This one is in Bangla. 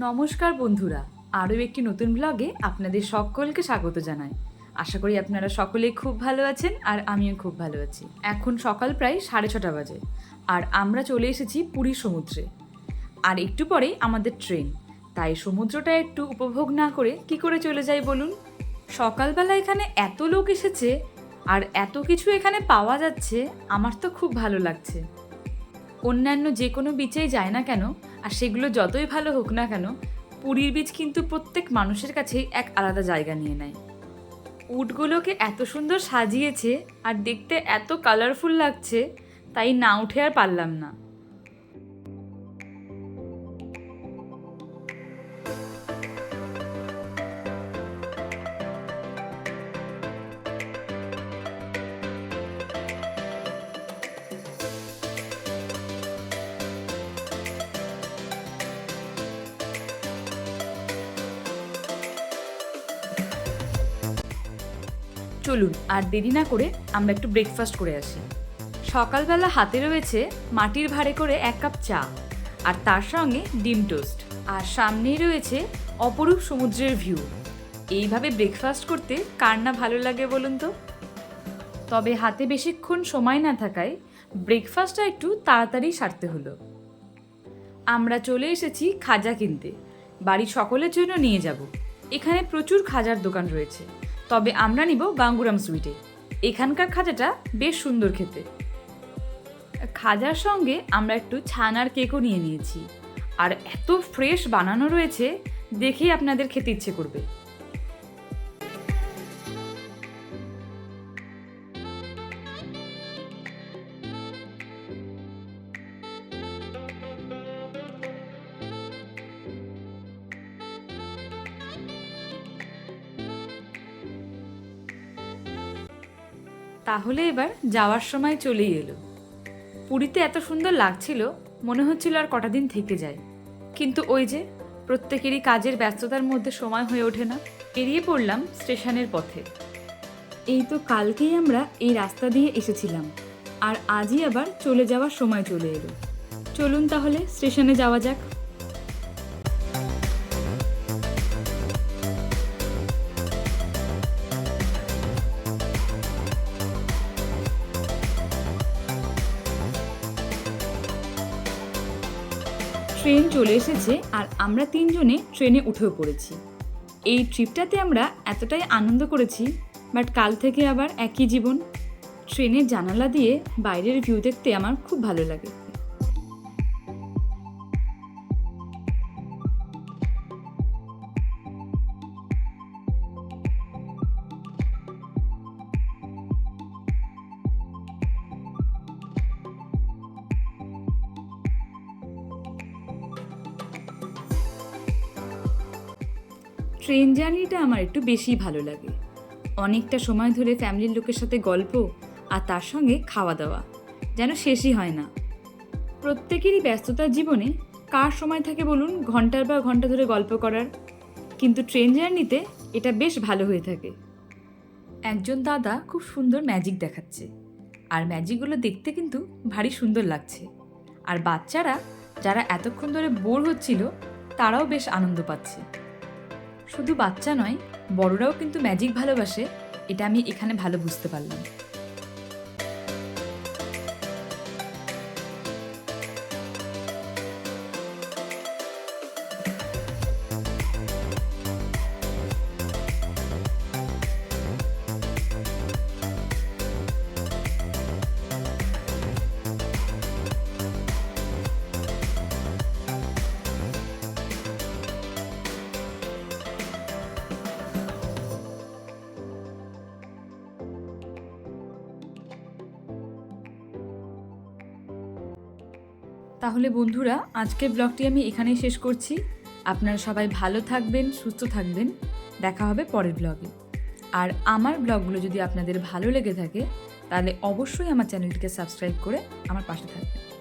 নমস্কার বন্ধুরা, আরও একটি নতুন ব্লগে আপনাদের সকলকে স্বাগত জানাই। আশা করি আপনারা সকলেই খুব ভালো আছেন আর আমিও খুব ভালো আছি। এখন সকাল প্রায় 6:30 বাজে আর আমরা চলে এসেছি পুরী সমুদ্রে। আর একটু পরেই আমাদের ট্রেন, তাই সমুদ্রটা একটু উপভোগ না করে কি করে চলে যাই বলুন। সকালবেলা এখানে এত লোক এসেছে আর এত কিছু এখানে পাওয়া যাচ্ছে, আমার তো খুব ভালো লাগছে। অন্যান্য যে কোনো বিচেই যায় না কেন, আর সেগুলো যতই ভালো হোক না কেন, পুরীর বিচ কিন্তু প্রত্যেক মানুষের কাছেই এক আলাদা জায়গা নিয়ে নেয়। উটগুলোকে এত সুন্দর সাজিয়েছে আর দেখতে এত কালারফুল লাগছে, তাই না উঠে আর পারলাম না। চলুন আর দেরি না করে আমরা একটু ব্রেকফাস্ট করে আসি। সকালবেলা হাতে রয়েছে মাটির ভাঁড়ে করে 1 কাপ চা আর তার সঙ্গে ডিম টোস্ট, আর সামনেই রয়েছে অপরূপ সমুদ্রের ভিউ। এইভাবে ব্রেকফাস্ট করতে কার না ভালো লাগে বলুন তো। তবে হাতে বেশিক্ষণ সময় না থাকায় ব্রেকফাস্টটা একটু তাড়াতাড়ি সারতে হলো। আমরা চলে এসেছি খাজা কিনতে, বাড়ির সকলের জন্য নিয়ে যাব। এখানে প্রচুর খাজার দোকান রয়েছে, তবে আমরা নিব গাঙ্গুরাম সুইটে। এখানকার খাজাটা বেশ সুন্দর খেতে। খাজার সঙ্গে আমরা একটু ছানার কেকও নিয়ে নিয়েছি, আর এত ফ্রেশ বানানো রয়েছে, দেখেই আপনাদের খেতে ইচ্ছে করবে। তাহলে এবার যাওয়ার সময় চলেই এলো। পুরীতে এত সুন্দর লাগছিল, মনে হচ্ছিল আর কটা দিন থেকে যায়, কিন্তু ওই যে প্রত্যেকেরই কাজের ব্যস্ততার মধ্যে সময় হয়ে ওঠে না। বেরিয়ে পড়লাম স্টেশনের পথে। এই তো কালকেই আমরা এই রাস্তা দিয়ে এসেছিলাম, আর আজই আবার চলে যাওয়ার সময় চলে এলো। চলুন তাহলে স্টেশনে যাওয়া যাক। ট্রেন চলে এসেছে আর আমরা 3 জনে ট্রেনে উঠেও পড়েছি। এই ট্রিপটাতে আমরা এতটাই আনন্দ করেছি, বাট কাল থেকে আবার একই জীবন। ট্রেনের জানালা দিয়ে বাইরের ভিউ দেখতে আমার খুব ভালো লাগে। ট্রেন জার্নিটা আমার একটু বেশি ভালো লাগে। অনেকটা সময় ধরে ফ্যামিলির লোকের সাথে গল্প আর তার সঙ্গে খাওয়া দাওয়া, যেন শেষই হয় না। প্রত্যেকেরই ব্যস্ততার জীবনে কার সময় থাকে বলুন ঘন্টার পর ঘন্টা ধরে গল্প করার, কিন্তু ট্রেন জার্নিতে এটা বেশ ভালো হয়ে থাকে। একজন দাদা খুব সুন্দর ম্যাজিক দেখাচ্ছে, আর ম্যাজিকগুলো দেখতে কিন্তু ভারী সুন্দর লাগছে। আর বাচ্চারা যারা এতক্ষণ ধরে বোর হচ্ছিল, তারাও বেশ আনন্দ পাচ্ছে। শুধু বাচ্চা নয়, বড়রাও কিন্তু ম্যাজিক ভালোবাসে, এটা আমি এখানে ভালো বুঝতে পারলাম। তাহলে বন্ধুরা, আজকের ব্লগটি আমি এখানেই শেষ করছি। আপনারা সবাই ভালো থাকবেন, সুস্থ থাকবেন। দেখা হবে পরের ব্লগে। আর আমার ব্লগগুলো যদি আপনাদের ভালো লেগে থাকে, তাহলে অবশ্যই আমার চ্যানেলটিকে সাবস্ক্রাইব করে আমার পাশে থাকবেন।